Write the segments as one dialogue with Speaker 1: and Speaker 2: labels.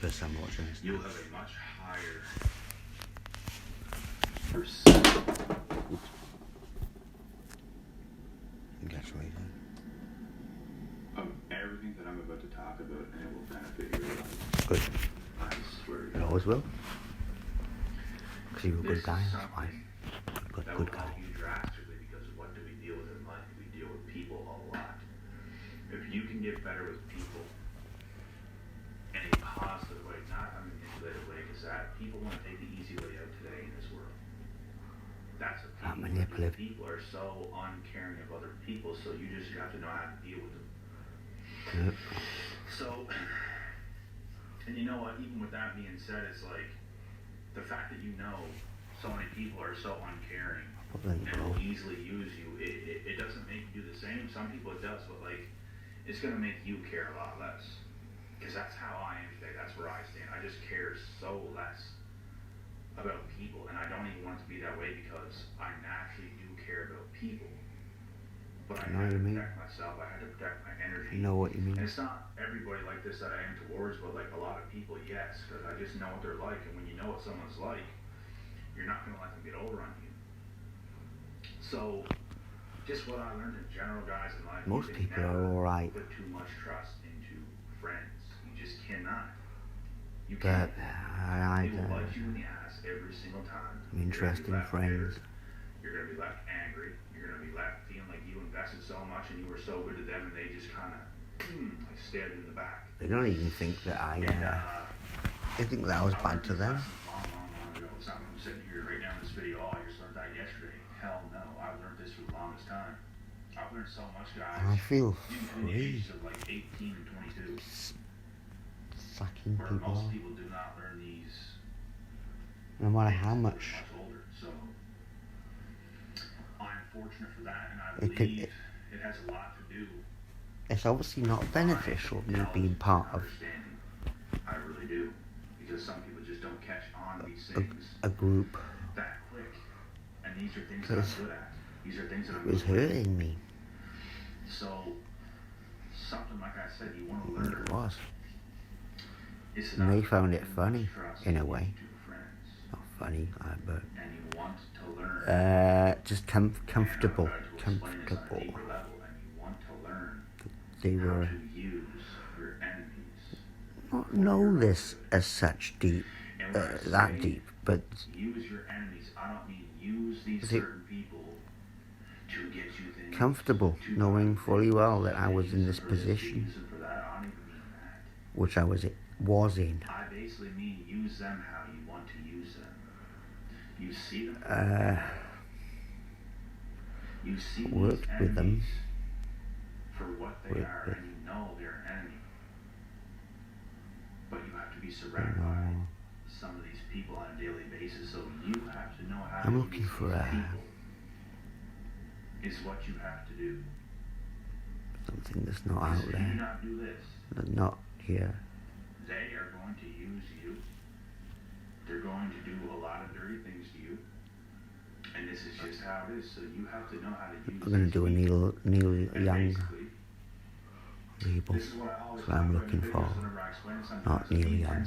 Speaker 1: Because I'm watching this.
Speaker 2: You'll have a much higher percentage.
Speaker 1: Congratulations.
Speaker 2: Of everything that I'm about to talk about, and it will benefit your life.
Speaker 1: Good.
Speaker 2: I swear to
Speaker 1: It
Speaker 2: God.
Speaker 1: always will. Because you're a good guy,
Speaker 2: This is
Speaker 1: that's why.
Speaker 2: something that
Speaker 1: Good
Speaker 2: will
Speaker 1: guy.
Speaker 2: help you drastically, because what do we deal with in life? We deal with people a lot. If you can get better with people in a positive way, not a manipulative way, because people want to take the easy way out today in this world. That's what
Speaker 1: Not
Speaker 2: people
Speaker 1: manipulative.
Speaker 2: do. People are so uncaring of other people, so you just have to know how to deal with them.
Speaker 1: Yep.
Speaker 2: So, and you know what, even with that being said, it's like, the fact that you know so many people are so uncaring and will easily use you, it doesn't make you do the same. Some people it does, but like, it's going to make you care a lot less. Because that's how I am today. That's where I stand. I just care so less about people, and I don't even want it to be that way, because I naturally do care about people. But I had to protect myself. I had to protect my energy.
Speaker 1: I know what you mean.
Speaker 2: And it's not everybody like this that I am towards, but like a lot of people, yes, because I just know what they're like. And when you know what someone's like, you're not going to let them get over on you. So, just what I learned in general, guys, in life.
Speaker 1: Most people are alright.
Speaker 2: Put too much trust into friends. You just cannot. You
Speaker 1: But
Speaker 2: can't. They will bite you in the ass every single time.
Speaker 1: Interesting friends.
Speaker 2: You're going to be left angry. You're going to be left feeling like you invested so much and you were so good to them, and they just kind of like stabbed you in the back.
Speaker 1: They don't even think that they think that I was bad to them.
Speaker 2: Long ago. It's not when I'm sitting here right now in this video. Oh, I just learned that yesterday. Hell no. I've learned this for the longest time. I've learned so much, guys.
Speaker 1: I feel
Speaker 2: In the
Speaker 1: free.
Speaker 2: ages of like 18 and 22.
Speaker 1: Fucking
Speaker 2: Where
Speaker 1: people.
Speaker 2: most people do not learn these.
Speaker 1: No matter how much.
Speaker 2: Older. So I'm fortunate for that, and I believe it has a lot to do.
Speaker 1: It's obviously not beneficial me being part of
Speaker 2: I really do, because some people just don't catch on these things
Speaker 1: a group.
Speaker 2: that quick, and these are things that I'm good at. These are things that I'm good
Speaker 1: It was hurting me.
Speaker 2: So something like I said, you want to learn.
Speaker 1: It was.
Speaker 2: And
Speaker 1: they found it funny in a way. Not funny, but
Speaker 2: and you want to learn.
Speaker 1: Just comfortable. Comfortable. They were not know this as such deep, that deep, but
Speaker 2: use your enemies. I don't mean use these certain people to get you things.
Speaker 1: Comfortable, knowing fully well that I was in this position, which I was in.
Speaker 2: I basically mean use them how you want to use them. You see them. You see
Speaker 1: worked with them.
Speaker 2: For what they are, and you know they're an enemy. But you have to be surrounded by some of these people on a daily basis, so you have to know how to use these people. Is what you have to do.
Speaker 1: Something that's not out
Speaker 2: there.
Speaker 1: there.
Speaker 2: Do not do this.
Speaker 1: Not here.
Speaker 2: They are going to use you. They're going to do a lot of dirty things to you. And this is just how it is, so you have to know how to use.
Speaker 1: I'm going to do a Neil Young label. That's what I'm looking for. Not Neil Young.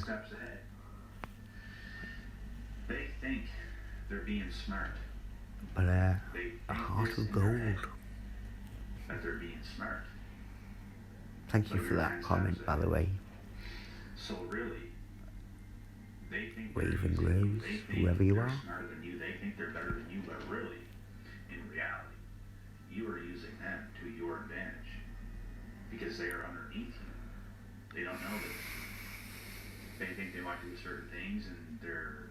Speaker 2: They think they're being smart.
Speaker 1: But a heart of gold.
Speaker 2: That they're being smart.
Speaker 1: Thank you for that comment, by the way.
Speaker 2: So really, they think
Speaker 1: Raven Rose, whoever you are.
Speaker 2: Smarter than you. They think they're better than you, but really, in reality, you are using them to your advantage because they are underneath you. They don't know this. They think they might do certain things, and they're.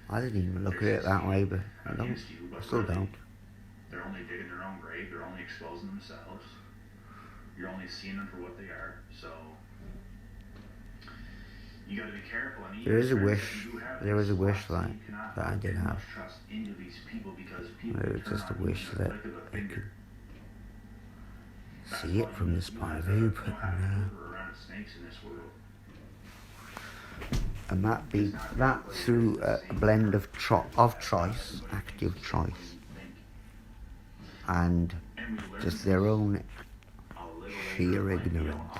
Speaker 1: I didn't even look at it that way, but I don't. I still don't.
Speaker 2: They're only digging their own grave. They're only exposing themselves. You're only seeing them for what they are. So. You gotta be careful. And
Speaker 1: there is a wish that I did have. It was just a wish that I could see it from this point of view, but and that through a blend of choice, active choice, and just their own sheer ignorance.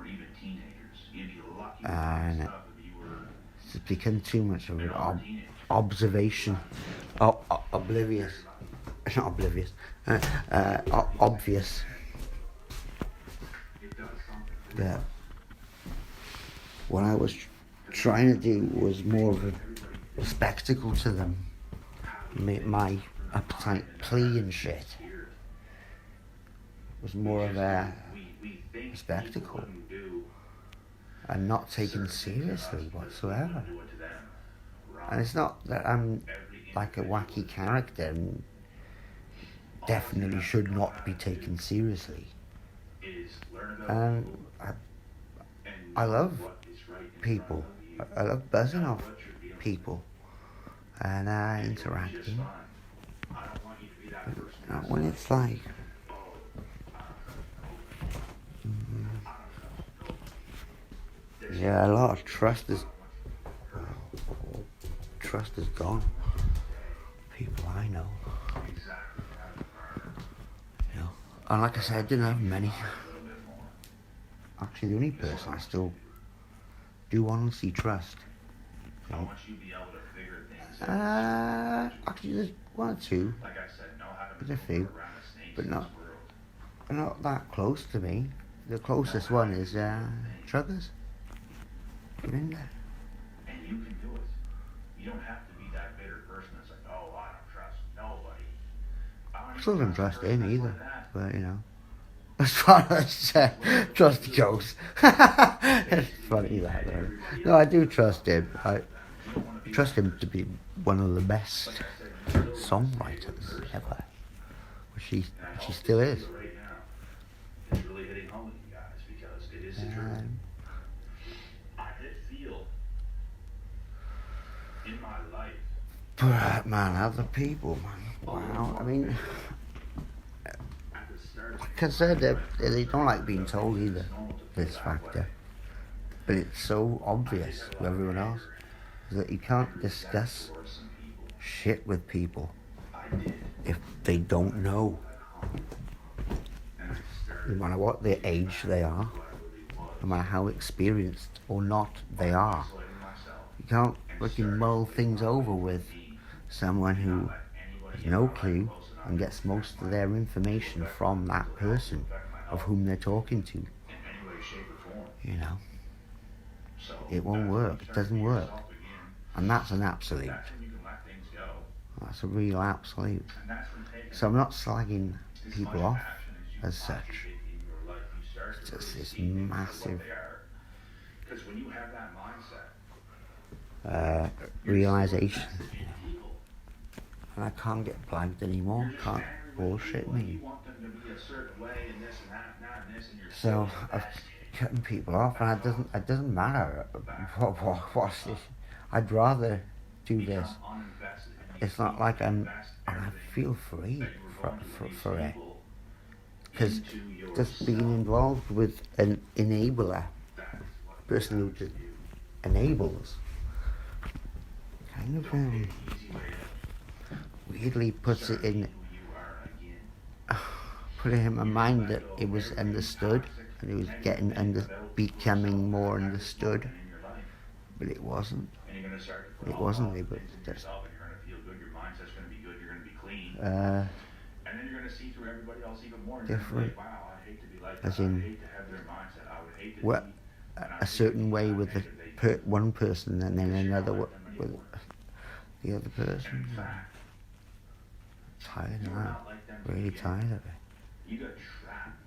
Speaker 2: even teenagers. You'd be lucky to find
Speaker 1: And
Speaker 2: stuff if you were
Speaker 1: it's become too much of an
Speaker 2: teenagers.
Speaker 1: observation, oblivious, not oblivious, obvious that what I was trying to do was more of a spectacle to them. My appetite plea and shit was more of a spectacle and not taken seriously whatsoever. And it's not that I'm like a wacky character and definitely should not be taken seriously. And I love people. I love buzzing off people and interacting. But when it's like yeah, a lot of trust is gone. People I know. You know. And like I said, I didn't have many. Actually, the only person I still do honestly trust. You know. Actually, there's one or two. There's a few, but not that close to me. The closest one is Truckers. In there.
Speaker 2: And you can do it. You don't have to be that bitter person that's like, oh, I don't trust nobody.
Speaker 1: I still don't trust him either, but you know, as far as trust goes, it's funny that. No, I do trust him. I trust him to be one of the best songwriters ever, which he still is.
Speaker 2: It's really hitting home with you guys because it is the truth. I did feel in my life.
Speaker 1: But man, other people, man, wow. I mean, like I said, they don't like being told either. This factor, but it's so obvious to everyone else that you can't discuss shit with people if they don't know. No matter what their age they are, no matter how experienced or not they are, you can't fucking mull things over with someone who has no clue and gets most of their information from that person of whom they're talking to. You know, it won't work. It doesn't work, and that's an absolute. That's a real absolute. So I'm not slagging people off as such. It's just this massive realization. And I can't get blagged anymore. Can't bullshit me. So I've cutting people off, and it doesn't matter what's this. I'd rather do this. It's not like I feel free for it. Because just being involved with an enabler, person who just enables, kind of weirdly puts it in, put it in my mind that it was understood and it was becoming more understood, but it wasn't. It wasn't. It was just different, as in a certain way with one person and then another with the other person. Tired of that. Really tired of it.
Speaker 2: You got trapped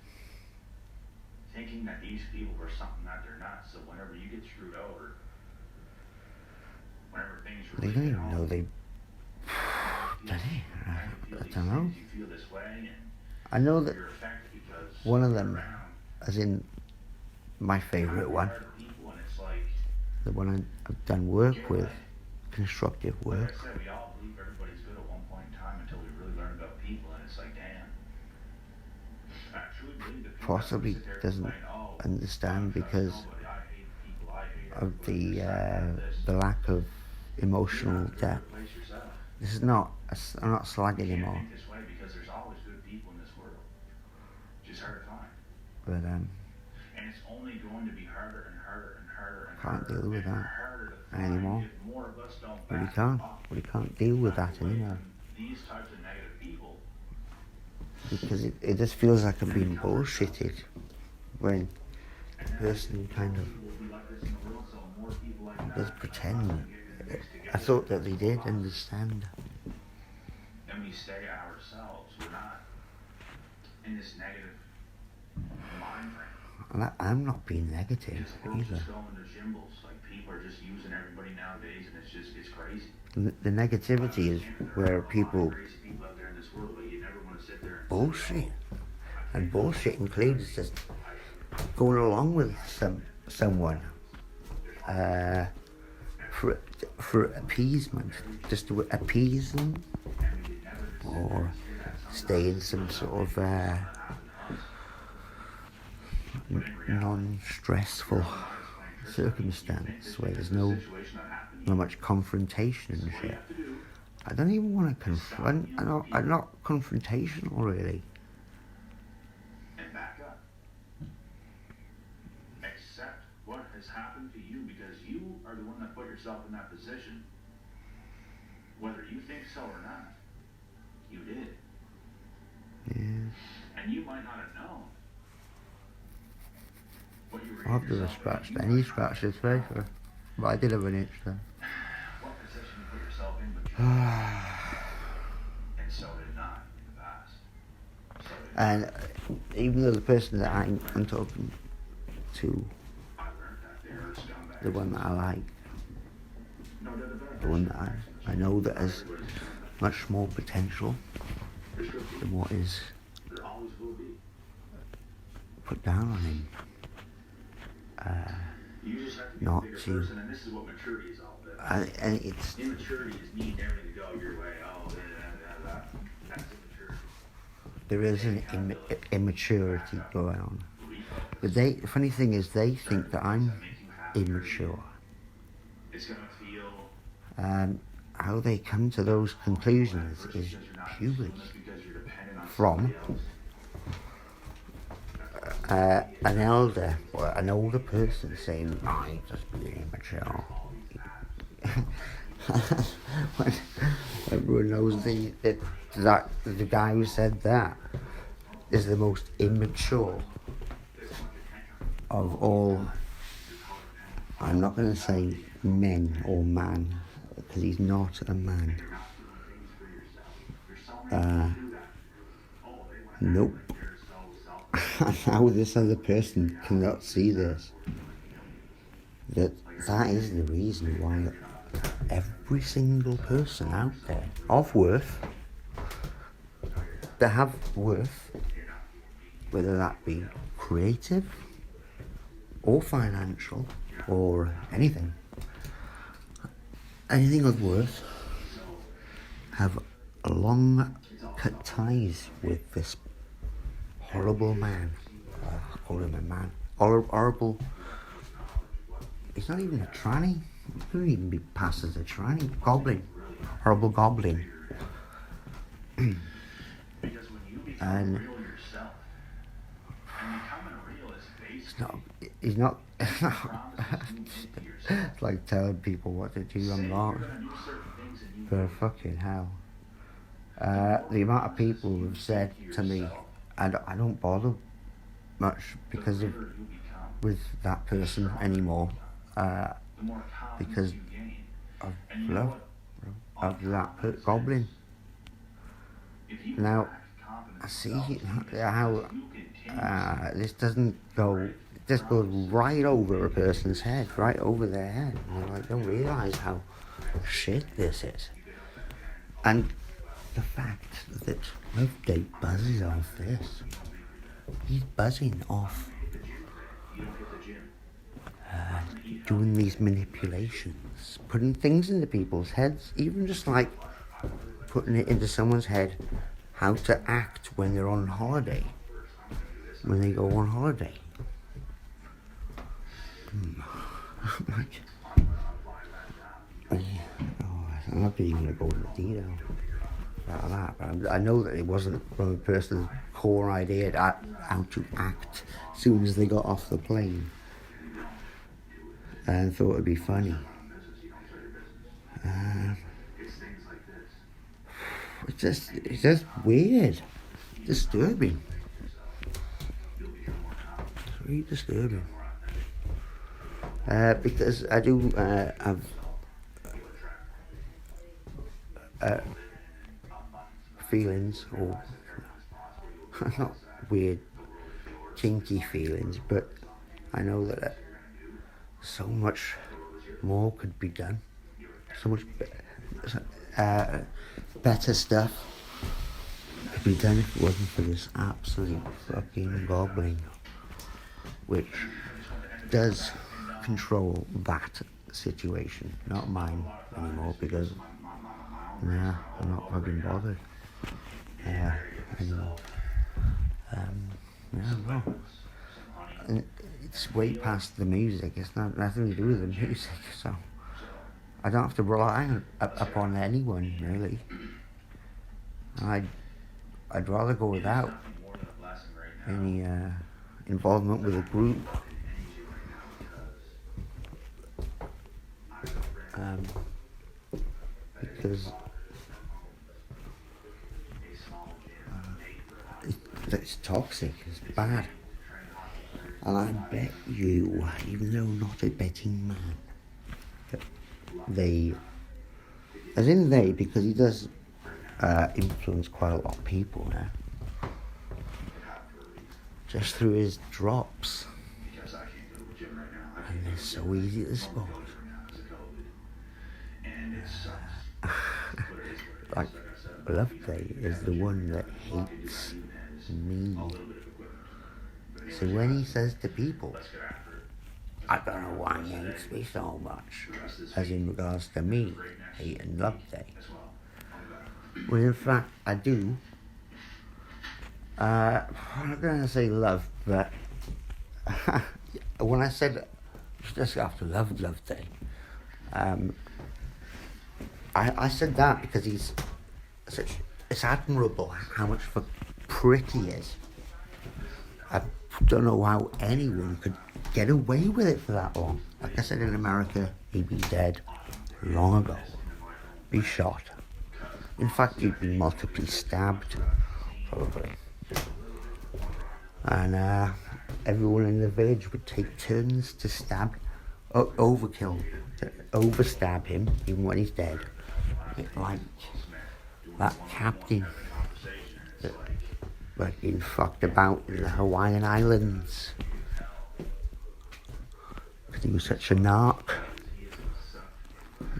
Speaker 2: thinking that these people were something that they're not. So whenever you get screwed over, whenever things
Speaker 1: they don't even know they. Do they? I don't know. I know that one of them, as in my favourite one, the one I've done work with, constructive work, possibly doesn't understand because of the lack of emotional depth. This is not. I'm not slagging him off. But
Speaker 2: And it's only going to be harder and harder and harder and
Speaker 1: Can't
Speaker 2: harder
Speaker 1: deal with
Speaker 2: and
Speaker 1: that
Speaker 2: harder to find
Speaker 1: anymore.
Speaker 2: if more of us don't
Speaker 1: Really
Speaker 2: back
Speaker 1: can't.
Speaker 2: up
Speaker 1: Really can't deal with that
Speaker 2: away
Speaker 1: anymore.
Speaker 2: from these types of negative people.
Speaker 1: Because it just feels like I'm being bullshitted when the person kind of just pretend. I thought that they did understand.
Speaker 2: And we stay ourselves. We're not in this negative mind frame.
Speaker 1: And I'm not being negative
Speaker 2: This world's
Speaker 1: either.
Speaker 2: just going to shambles. Like, people are just using everybody nowadays, and it's crazy.
Speaker 1: The negativity is where people
Speaker 2: Crazy people out there in this world, but you never want to sit there and
Speaker 1: bullshit. And bullshit includes just going along with someone for appeasement, just to appease them, or stay in some sort of non-stressful circumstance where there's not much confrontation and shit. I don't even want to confront. I'm not confrontational really.
Speaker 2: and back up. Accept what has happened to you, because you are the one that put yourself in that position. Whether you think so or not, you did.
Speaker 1: Yeah.
Speaker 2: And you might not have known. What you were
Speaker 1: I've never scratched any scratches favour, but I did have an itch there.
Speaker 2: What position you put yourself in, but you and so did not in the past. So did
Speaker 1: And even though the person that I'm talking to,
Speaker 2: I learned that they are scumbags.
Speaker 1: the one that I like,
Speaker 2: No doubt about it.
Speaker 1: the one that I know that has much more potential than what is
Speaker 2: There always will be.
Speaker 1: put down on him.
Speaker 2: You just have to be
Speaker 1: Not
Speaker 2: a bigger
Speaker 1: to.
Speaker 2: person, and this is what maturity is all about.
Speaker 1: And it's
Speaker 2: Immaturity is needing everything to go your way. Oh, that's immaturity.
Speaker 1: there is an immaturity going on. But the funny thing is, they think that I'm immature.
Speaker 2: It's gonna feel
Speaker 1: How they come to those conclusions is purely from an elder or an older person saying, "Oh, you're just being immature." when everyone knows that the guy who said that is the most immature of all. I'm not going to say men or man, because he's not a man. Nope. How this other person cannot see this. That is the reason why every single person out there of worth, that have worth, whether that be creative or financial or anything of worth, have long cut ties with this horrible man. I call him a man. Horrible. He's not even a tranny. He couldn't even be passed as a tranny. Goblin. Horrible goblin. And he's not it's like telling people what to do. I'm not. But fucking hell. The amount of people who've said to me, and I don't bother much because of with that person anymore, because of love of that goblin. Now I see how this doesn't go. This goes right over a person's head, right over their head, and I don't realise how shit this is. And the fact that Loveday buzzes off this, he's buzzing off doing these manipulations, putting things into people's heads, even just like putting it into someone's head how to act when they're on holiday, when they go on holiday. I'm not even going to go into detail. about that. But I know that it wasn't from a person's core idea how to act as soon as they got off the plane, and thought it'd be funny. It's just weird, disturbing. It's really disturbing. Because I do have feelings, or not weird, kinky feelings, but I know that so much more could be done. So much better stuff could be done if it wasn't for this absolute fucking gobbling, which does control that situation, not mine anymore, because I'm not fucking bothered anymore. No. And it's way past the music. It's nothing to do with the music, so I don't have to rely upon anyone, really. I'd rather go without any involvement with a group. Because it's toxic, it's bad. And I bet you, even though not a betting man, that because he does influence quite a lot of people now, just through his drops. And they're so easy to spot. Like, Loveday is the one that hates me. So when he says to people, I don't know why he hates me so much, as in regards to me hating Loveday. Well, in fact, I do. I'm not going to say love, but when I said just after Loveday, I said that because it's admirable how much of a prick he is. I don't know how anyone could get away with it for that long. Like I said, in America, he'd be dead long ago. Be shot. In fact, he'd be multiply stabbed, probably. And everyone in the village would take turns to overkill, to overstab him, even when he's dead. Like that captain that fucking fucked about in the Hawaiian Islands because he was such a narc.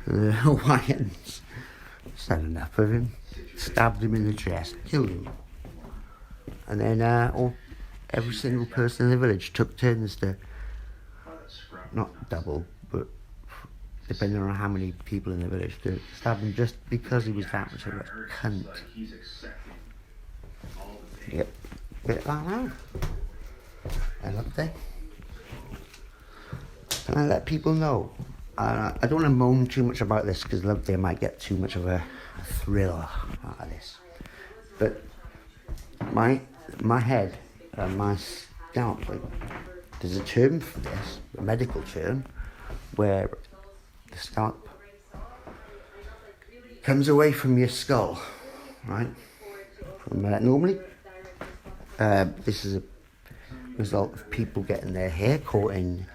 Speaker 1: The Hawaiians just had enough of him, stabbed him in the chest, killed him, and then every single person in the village took turns to, not double, but depending on how many people in the village, to stab him just because he was that much of a cunt. Yep, bit like that. I love that. And I let people know. I don't want to moan too much about this because Loveday might get too much of a thrill out of this. But my head and my scalp, there's a term for this, a medical term, where the scalp comes away from your skull, right? Normally, this is a result of people getting their hair caught in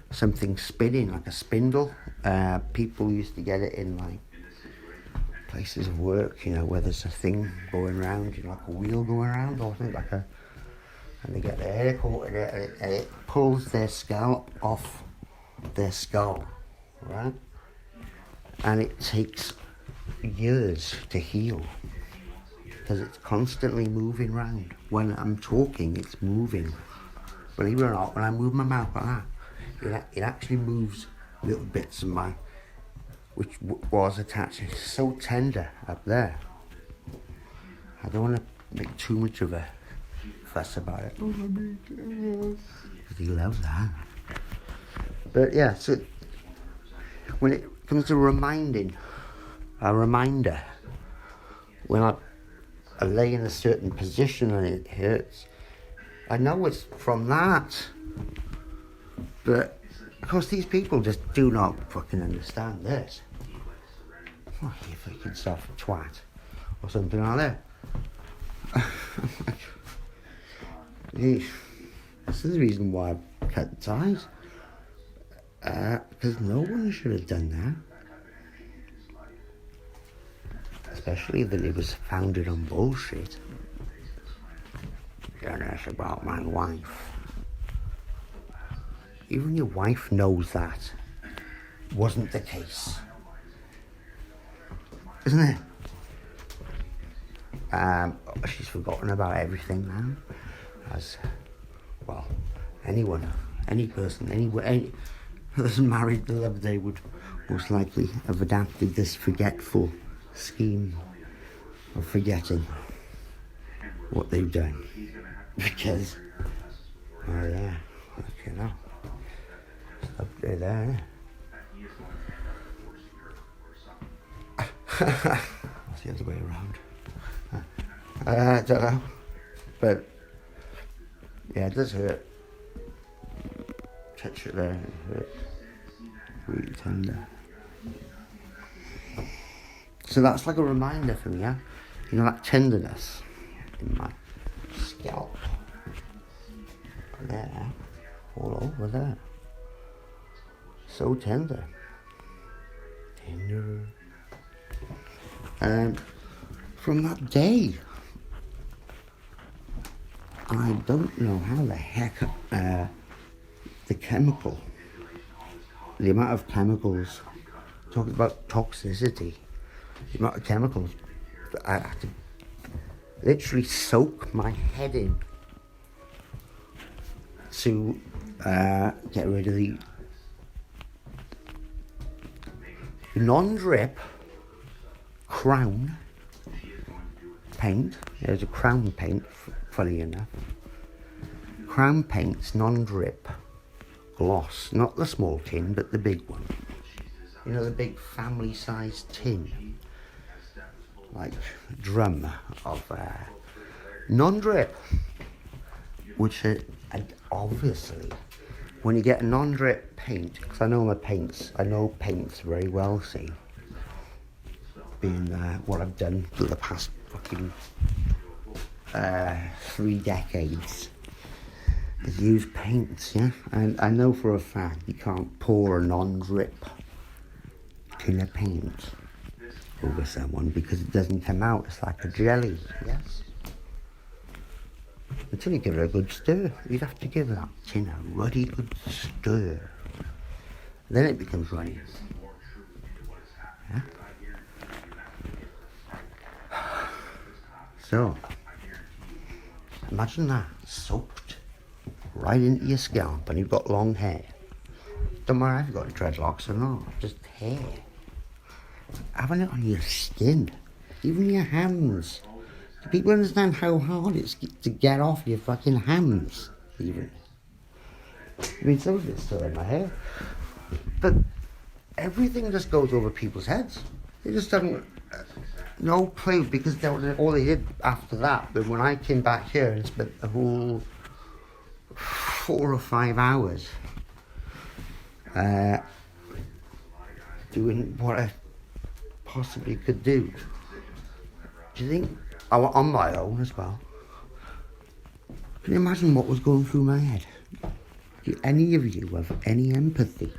Speaker 1: something spinning, like a spindle. People used to get it in like places of work, where there's a thing going around, like a wheel going around, or something and they get their hair caught in it, and it pulls their scalp off their skull, right? And it takes years to heal because it's constantly moving around. When I'm talking, it's moving. Believe it or not, when I move my mouth like that, it actually moves little bits of which was attached. It's so tender up there. I don't want to make too much of a fuss about it. Because he loves that. But yeah, so when it comes to a reminder, when I lay in a certain position and it hurts, I know it's from that. But, of course, these people just do not fucking understand this. Oh, you fucking soft twat. Or something like that. This is the reason why I cut the ties. Because no one should have done that. Especially that it was founded on bullshit. And that's about my wife. Even your wife knows that wasn't the case. Isn't it? She's forgotten about everything now. As, well, anyone, any person, any that's married the other day would most likely have adapted this forgetful scheme of forgetting what they've done. Because, oh yeah, you know, it's up there. It's the other way around. I don't know. But, yeah, it does hurt. Touch it there, it hurts. Really tender. So that's like a reminder for me, yeah? You know, that tenderness in my scalp. There. All over there. So tender. Tender. From that day, I don't know how the heck the amount of chemicals, talking about toxicity, the amount of chemicals, I had to literally soak my head in to get rid of the non-drip crown paint. There's a crown paint, funny enough. Crown paint's non-drip gloss, not the small tin, but the big one. You know, the big family-sized tin, like drum of non-drip, which obviously, when you get a non-drip paint, because I know paints very well, see, being what I've done for the past fucking 3 decades, is use paints, yeah? And I know for a fact you can't pour a non-drip tin of paint over someone because it doesn't come out. It's like a jelly, yes? Until you give it a good stir. You'd have to give that tin a ruddy good stir. Then it becomes runny. Yeah? So, imagine that, soaked right into your scalp, and you've got long hair. Don't matter if you've got dreadlocks or not, just hair. Having it on your skin, even your hands. Do people understand how hard it's to get off your fucking hands, even? I mean, some of it's still in my hair. But everything just goes over people's heads. They just haven't no clue, because all they did after that, but when I came back here and spent the whole 4 or 5 hours doing what I possibly could do. Do you think, on my own as well, can you imagine what was going through my head? Do any of you have any empathy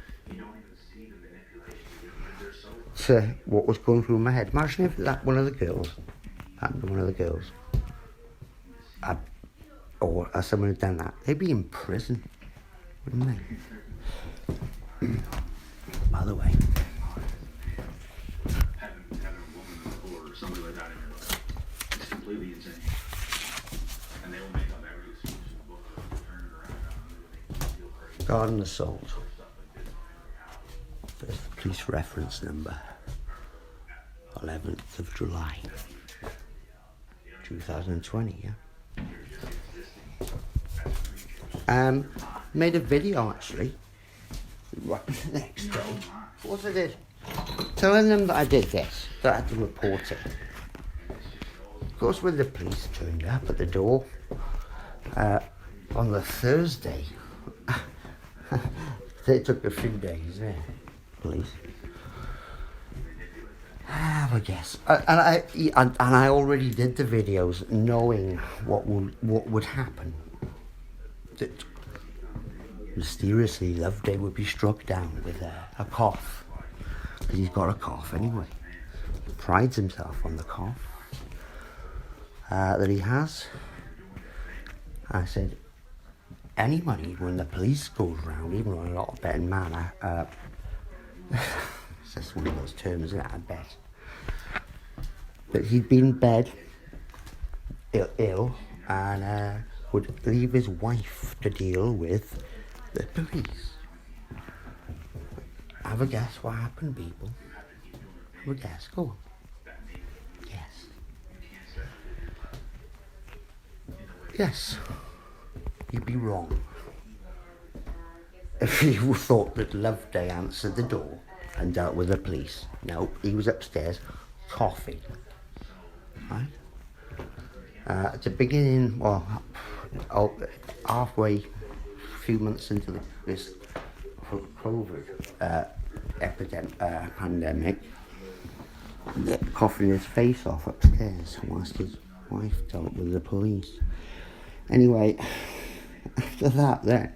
Speaker 1: to what was going through my head? Imagine if that one of the girls, or someone had done that, they'd be in prison, wouldn't they? By the way,
Speaker 2: having a woman or somebody like that in your life, it's completely insane. And they will make up every excuse in the book to turn it around and feel crazy.
Speaker 1: Garden assault. There's the police reference number. 11th of July, 2020, yeah? Made a video, actually, right next door. What I did, telling them that I did this, that I had to report it. Of course, when the police turned up at the door on the Thursday, they took a few days, police. I guess, and I already did the videos knowing what would happen. That mysteriously Loveday would be struck down with a cough. Because he's got a cough anyway. He prides himself on the cough that he has. I said, anybody, when the police goes round, even in a lot of better manner, it's just one of those terms, isn't it, I bet. But he'd been in bed, ill and would leave his wife to deal with the police. Have a guess what happened, people. Have a guess, go on. Yes. Yes. You'd be wrong if you thought that Loveday answered the door and dealt with the police. No, he was upstairs coughing. Right? At the beginning, well, halfway, a few months into this COVID pandemic, coughing his face off upstairs whilst his wife dealt with the police. Anyway, after that, then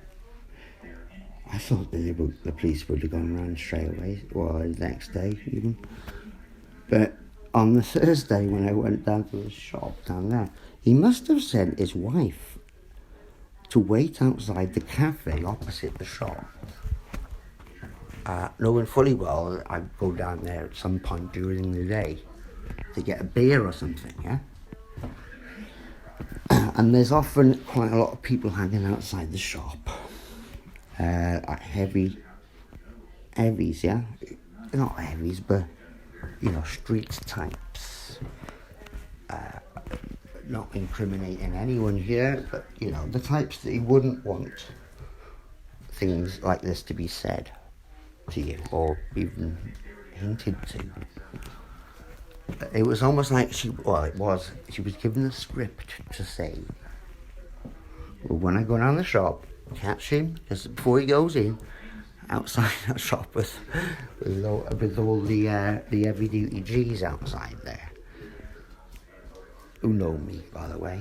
Speaker 1: I thought the police would have gone around straight away, well, the next day even. But on the Thursday, when I went down to the shop down there, he must have sent his wife to wait outside the cafe opposite the shop, knowing fully well I'd go down there at some point during the day to get a beer or something, yeah? And there's often quite a lot of people hanging outside the shop, like heavies, yeah? Not heavies, but, street types. Not incriminating anyone here, but, the types that you wouldn't want things like this to be said to you, or even hinted to. It was almost like she was given a script to say, well, when I go down the shop, catch him, just before he goes in, outside that shop with all the heavy duty G's outside there, who know me, by the way,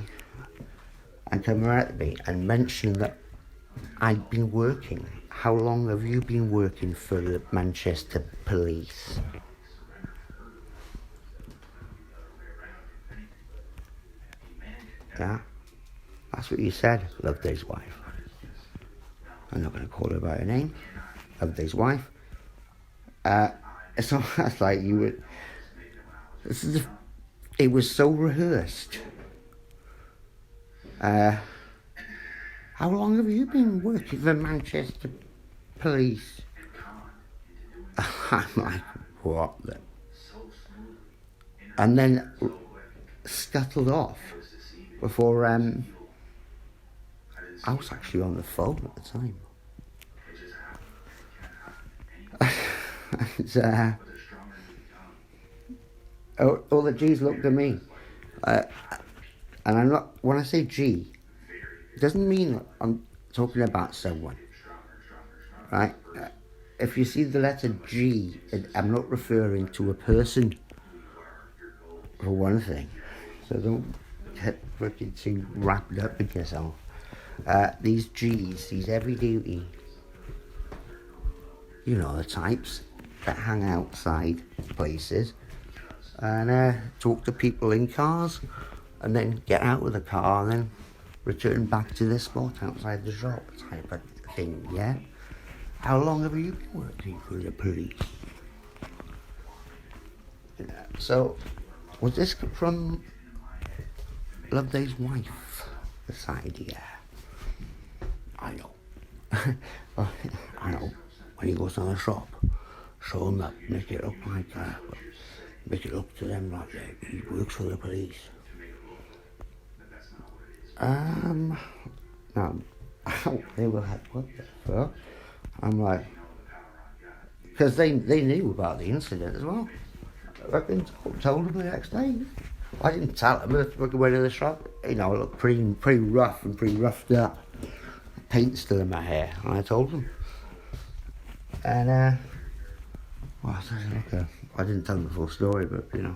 Speaker 1: and come right at me and mention that I'd been working. How long have you been working for the Manchester police? Yeah, that's what you said, Loveday's wife. I'm not going to call her by her name, Loveday's wife. It's almost like you would. It was so rehearsed. How long have you been working for Manchester police? I'm like, what? And then scuttled off before I was actually on the phone at the time. All the G's looked at me, and I'm not. When I say G, it doesn't mean I'm talking about someone, right? If you see the letter G, I'm not referring to a person, for one thing. So don't get freaking too wrapped up in yourself. These G's, these heavy duty, the types that hang outside places and talk to people in cars and then get out of the car and then return back to the spot outside the shop type of thing, yeah? How long have you been working for the police? So, was this from Loveday's wife, this idea? I know. I know. When he goes to the shop, show him that, make it look like make it look to them like he works for the police. No, they were like, what the fuck? I'm like, because they knew about the incident as well. I've been told them the next day. I didn't tell him. I went in the shop. You know, I looked pretty rough and pretty roughed up. Paint still in my hair, and I told him. And well, I didn't tell him the full story, but you know,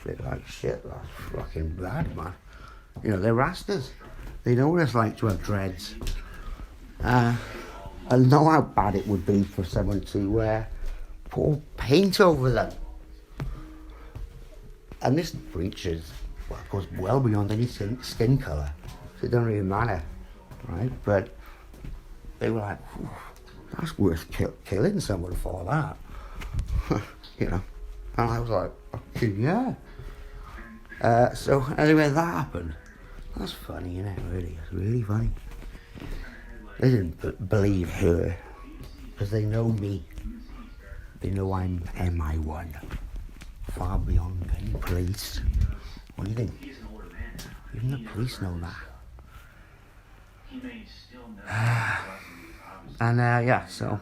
Speaker 1: they're like, shit, that's fucking bad, man. You know, they're rastas. They know what it's like to have dreads. I know how bad it would be for someone to pour paint over them. And this breach goes well beyond any skin colour, so it doesn't really matter, right? But they were like, that's worth killing someone for that, you know. And I was like, okay, yeah. So anyway, that happened. That's funny, isn't it? Really, it's really funny. They didn't believe her because they know me. They know I'm MI1, far beyond any police. What do you think? Even the police know that. And yeah, so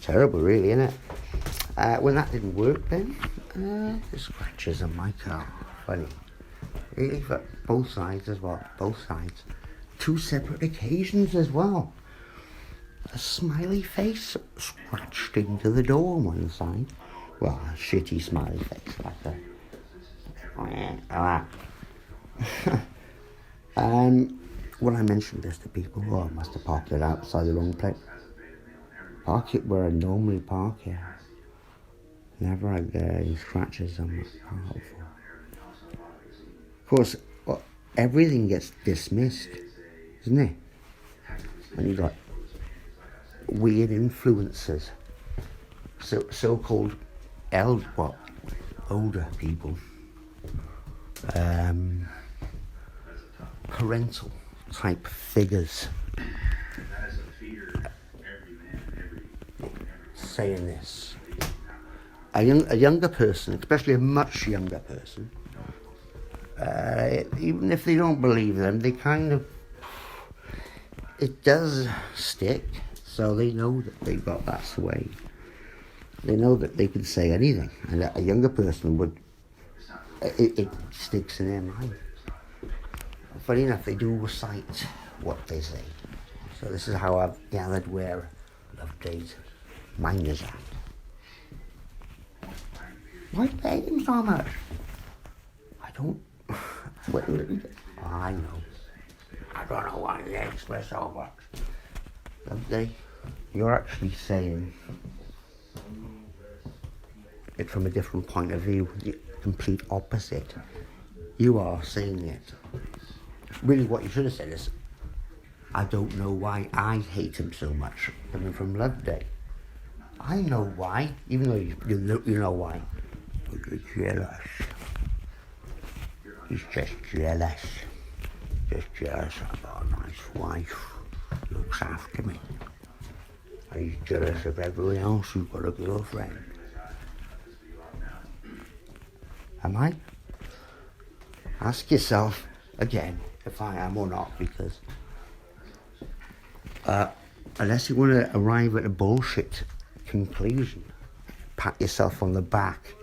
Speaker 1: terrible, really, isn't it? When that didn't work, then the scratches on my car. Funny, really, for both sides as well. Both sides, 2 separate occasions as well. A smiley face scratched into the door on one side. Well, a shitty smiley face like that. When I mentioned this to people, I must have parked it outside the wrong place. Park it where I normally park it. Never had any scratches on my car before. Of course, everything gets dismissed, isn't it? And you got weird influences, so-called older people, parental type figures, saying this. A younger person, especially a much younger person, even if they don't believe them, they kind of, it does stick. So they know that they've got that sway. They know that they can say anything, and a younger person would, it sticks in their mind. Funny enough, they do recite what they say. So this is how I've gathered where Loveday's mind is at. Why pay him so much? I don't. I know. I don't know why he hates me so much. Loveday, you're actually saying it from a different point of view, the complete opposite. You are saying it. Really, what you should have said is, I don't know why I hate him so much. Coming from Loveday, I know why, even though you know why. You're jealous. He's just jealous. Just jealous. I've got a nice wife. Looks after me. And he's jealous of everyone else who's got a girlfriend. Am I? Ask yourself again if I am or not, because unless you want to arrive at a bullshit conclusion, pat yourself on the back,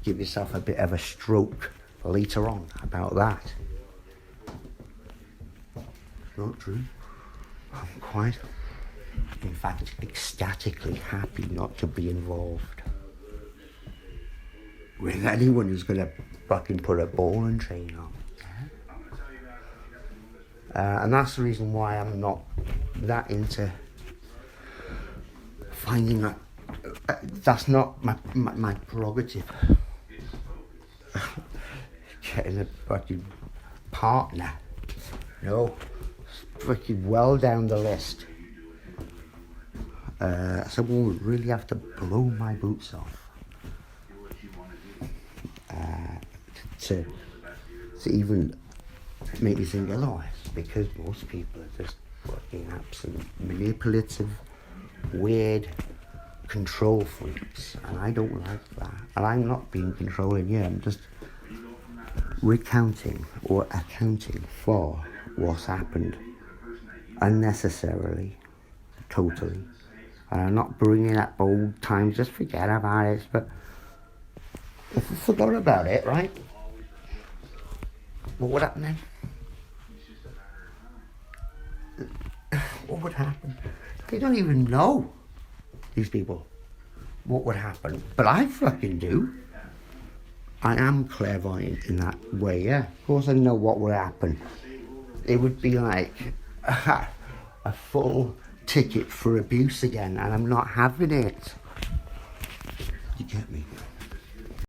Speaker 1: give yourself a bit of a stroke later on about that. It's not true. I'm quite, in fact, ecstatically happy not to be involved with anyone who's going to fucking put a ball and chain on. And that's the reason why I'm not that into finding that. That's not my prerogative. Getting a fucking partner. No. It's fucking well down the list. Someone would really have to blow my boots off to even make me think otherwise, because most people are just fucking absolute manipulative, weird control freaks, and I don't like that. And I'm not being controlling you, I'm just recounting or accounting for what's happened unnecessarily, totally. And I'm not bringing up old times, just forget about it. But If I forgot about it, right? What would happen then? What would happen? They don't even know, these people, what would happen. But I fucking do. I am clairvoyant in that way, yeah. Of course I know what would happen. It would be like a full ticket for abuse again, and I'm not having it. You get me?